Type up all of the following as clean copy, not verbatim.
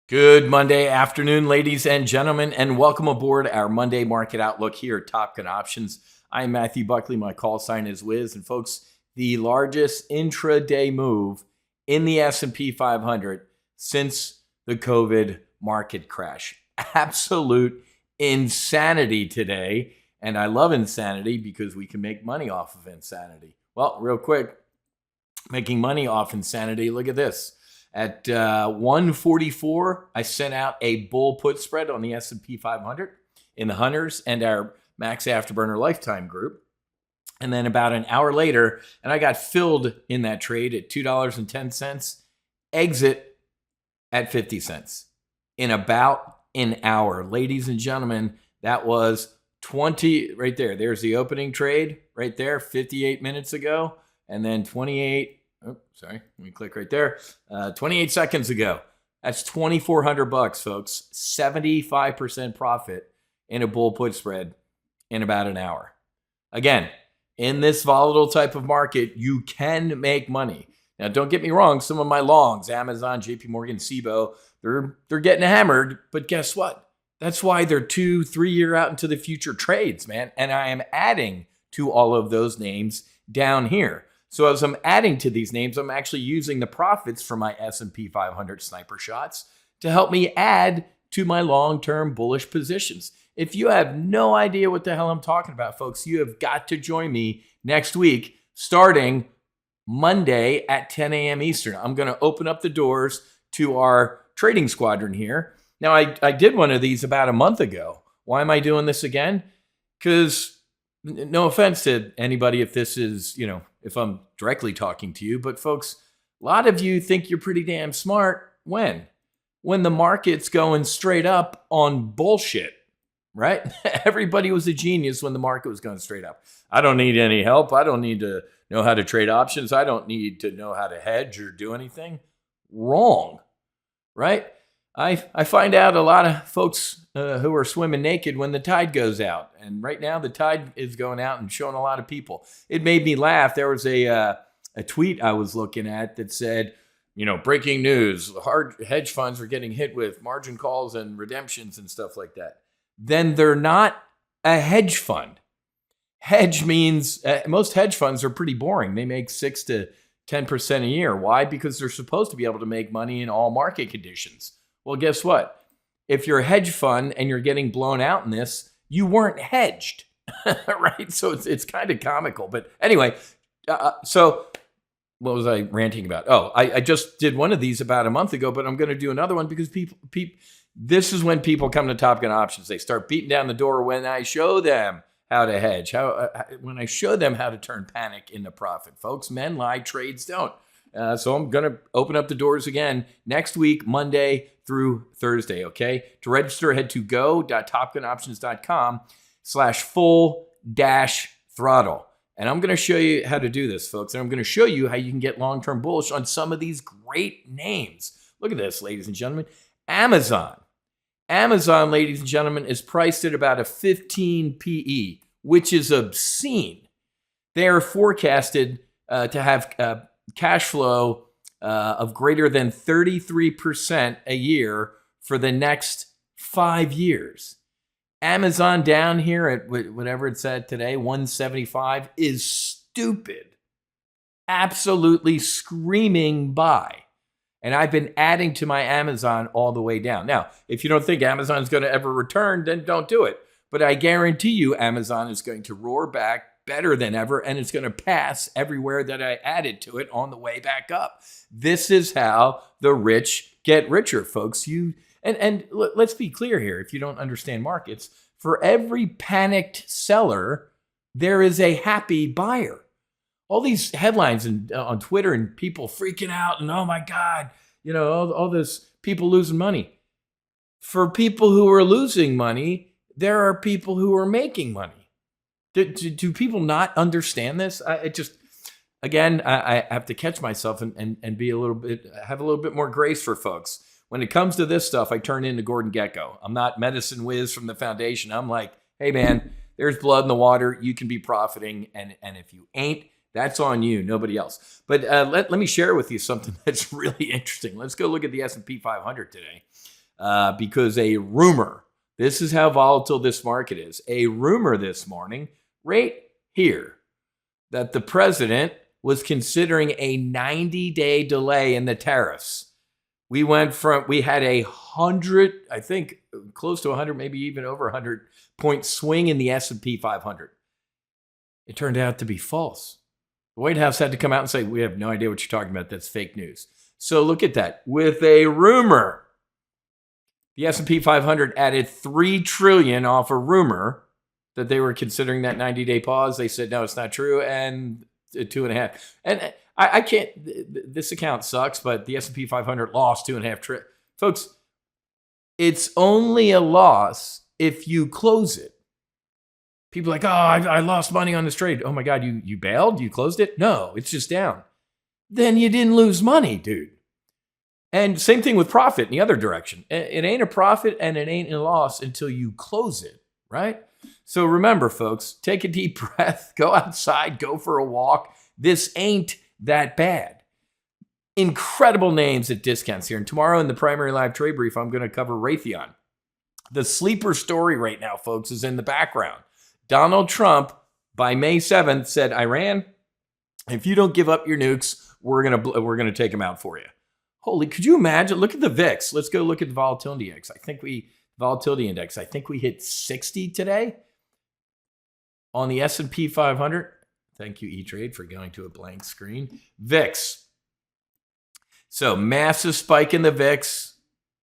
Good Monday afternoon, ladies and gentlemen, and welcome aboard our Monday Market Outlook here at TOPGUN Options. I'm Matthew Buckley. My call sign is Wiz. And folks, the largest intraday move in the S&P 500 since the COVID market crash. Absolute insanity today. And I love insanity because we can make money off of insanity. Well, real quick, making money off insanity. Look at this. At 144, I sent out a bull put spread on the S&P 500 in the Hunters and our Max Afterburner Lifetime group. And then about an hour later, and I got filled in that trade at $2.10, exit at 50 cents in about an hour. Ladies and gentlemen, that was 20 right there. There's the opening trade right there, 58 minutes ago. And then 28. Oh, sorry. Let me click right there. 28 seconds ago. That's $2,400, folks. 75% profit in a bull put spread in about an hour. Again, in this volatile type of market, you can make money. Now, don't get me wrong. Some of my longs, Amazon, JP Morgan, SIBO, they're getting hammered. But guess what? That's why they're 2-3 year out into the future trades, man. And I am adding to all of those names down here. So as I'm adding to these names, I'm actually using the profits from my S&P 500 sniper shots to help me add to my long-term bullish positions. If you have no idea what the hell I'm talking about, folks, you have got to join me next week, starting Monday at 10 a.m. Eastern. I'm going to open up the doors to our trading squadron here. Now, I did one of these about a month ago. Why am I doing this again? Because no offense to anybody if this is, if I'm directly talking to you, but folks, a lot of you think you're pretty damn smart. When the market's going straight up on bullshit, right? Everybody was a genius when the market was going straight up. I don't need any help. I don't need to know how to trade options. I don't need to know how to hedge or do anything. Wrong, right? I find out a lot of folks who are swimming naked when the tide goes out. And right now the tide is going out and showing a lot of people. It made me laugh. There was a tweet I was looking at that said, breaking news, hard hedge funds are getting hit with margin calls and redemptions and stuff like that. Then they're not a hedge fund. Hedge means most hedge funds are pretty boring. They make 6 to 10% a year. Why? Because they're supposed to be able to make money in all market conditions. Well, guess what? If you're a hedge fund and you're getting blown out in this, you weren't hedged, right? So it's kind of comical. But anyway, so what was I ranting about? Oh, I just did one of these about a month ago, but I'm going to do another one because people, this is when people come to TOPGUN Options. They start beating down the door when I show them how to hedge, when I show them how to turn panic into profit. Folks, men lie, trades don't. So I'm going to open up the doors again next week, Monday through Thursday, okay? To register, head to go.topgunoptions.com/full-throttle. And I'm going to show you how to do this, folks. And I'm going to show you how you can get long-term bullish on some of these great names. Look at this, ladies and gentlemen. Amazon. Amazon, ladies and gentlemen, is priced at about a 15 PE, which is obscene. They are forecasted to have cash flow of greater than 33% a year for the next 5 years. Amazon down here at whatever it's at today, 175, is stupid. Absolutely screaming buy. And I've been adding to my Amazon all the way down. Now, if you don't think Amazon's going to ever return, then don't do it. But I guarantee you Amazon is going to roar back better than ever, and it's going to pass everywhere that I added to it on the way back up. This is how the rich get richer, folks. And let's be clear here. If you don't understand markets, for every panicked seller, there is a happy buyer. All these headlines on Twitter and people freaking out and, oh my God, all this people losing money. For people who are losing money, there are people who are making money. Do people not understand this? I have to catch myself and have a little bit more grace for folks. When it comes to this stuff, I turn into Gordon Gekko. I'm not Medicine Wiz from the foundation. I'm like, hey man, there's blood in the water. You can be profiting. And if you ain't, That's on you, nobody else. But let me share with you something that's really interesting. Let's go look at the S&P 500 today because a rumor, this is how volatile this market is. A rumor this morning, right here, that the president was considering a 90-day delay in the tariffs. We had 100, I think close to 100, maybe even over 100 point swing in the S&P 500. It turned out to be false. The White House had to come out and say, we have no idea what you're talking about. That's fake news. So look at that. With a rumor, the S&P 500 added $3 trillion off a rumor that they were considering that 90-day pause. They said, no, it's not true. And 2.5. And I can't, this account sucks, but the S&P 500 lost 2.5 trillion. Folks, it's only a loss if you close it. People are like, oh, I lost money on this trade. Oh my God, you bailed? You closed it? No, it's just down. Then you didn't lose money, dude. And same thing with profit in the other direction. It ain't a profit and it ain't a loss until you close it, right? So remember, folks, take a deep breath, go outside, go for a walk. This ain't that bad. Incredible names at discounts here. And tomorrow in the primary live trade brief, I'm going to cover Raytheon. The sleeper story right now, folks, is in the background. Donald Trump, by May 7th, said, Iran, if you don't give up your nukes, we're gonna take them out for you. Holy, could you imagine? Look at the VIX. Let's go look at the volatility index. Volatility index. I think we hit 60 today on the S&P 500. Thank you, E-Trade, for going to a blank screen. VIX. So massive spike in the VIX.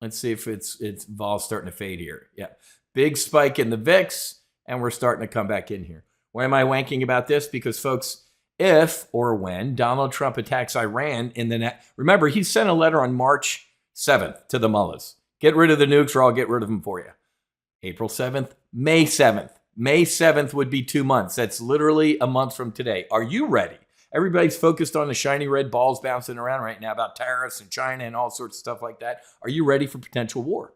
Let's see if it's vol starting to fade here. Yeah, big spike in the VIX. And we're starting to come back in here. Why am I wanking about this? Because, folks, if or when Donald Trump attacks Iran remember, he sent a letter on March 7th to the mullahs. Get rid of the nukes or I'll get rid of them for you. April 7th, May 7th. May 7th would be 2 months. That's literally a month from today. Are you ready? Everybody's focused on the shiny red balls bouncing around right now about tariffs and China and all sorts of stuff like that. Are you ready for potential war?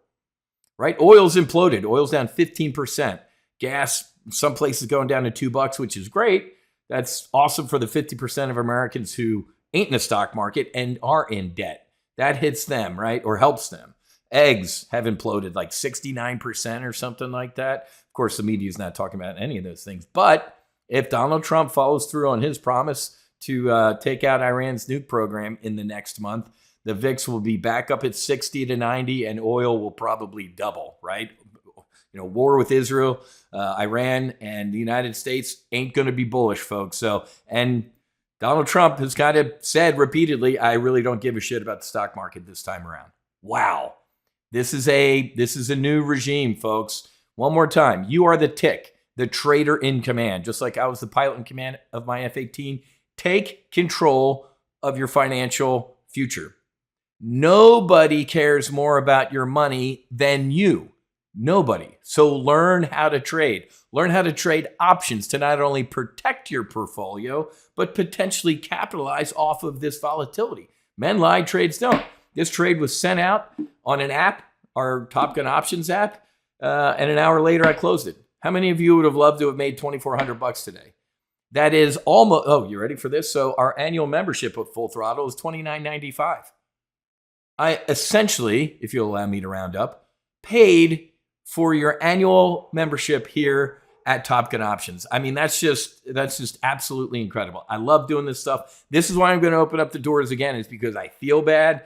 Right? Oil's imploded. Oil's down 15%. Gas, some places going down to $2, which is great. That's awesome for the 50% of Americans who ain't in the stock market and are in debt. That hits them, right? Or helps them. Eggs have imploded like 69% or something like that. Of course, the media is not talking about any of those things. But if Donald Trump follows through on his promise to take out Iran's nuke program in the next month, the VIX will be back up at 60 to 90 and oil will probably double, right? War with Israel, Iran, and the United States ain't going to be bullish, folks. So, and Donald Trump has kind of said repeatedly, I really don't give a shit about the stock market this time around. Wow. This is a new regime, folks. One more time. You are the tick, the trader in command. Just like I was the pilot in command of my F-18. Take control of your financial future. Nobody cares more about your money than you. Nobody. So learn how to trade. Learn how to trade options to not only protect your portfolio, but potentially capitalize off of this volatility. Men lie, trades don't. This trade was sent out on an app, our TOPGUN Options app, and an hour later I closed it. How many of you would have loved to have made $2,400 today? That is almost, oh, you ready for this? So our annual membership of Full Throttle is $29.95. I essentially, if you'll allow me to round up, paid for your annual membership here at TOPGUN Options. I mean, that's just absolutely incredible. I love doing this stuff. This is why I'm going to open up the doors again, is because I feel bad.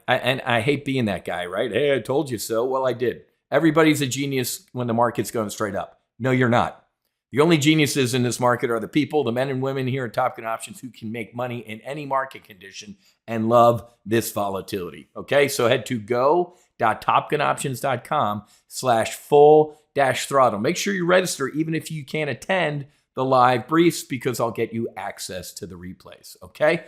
And I hate being that guy, right? Hey, I told you so. Well, I did. Everybody's a genius when the market's going straight up. No, you're not. The only geniuses in this market are the people, the men and women here at TOPGUN Options who can make money in any market condition and love this volatility. Okay, so head to go.topgunoptions.com/full-throttle. Make sure you register even if you can't attend the live briefs, because I'll get you access to the replays. Okay,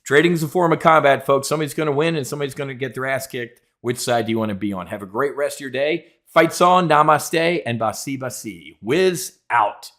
trading is a form of combat, folks. Somebody's going to win and somebody's going to get their ass kicked. Which side do you want to be on? Have a great rest of your day. Fights on, namaste, and basi basi. Whiz out.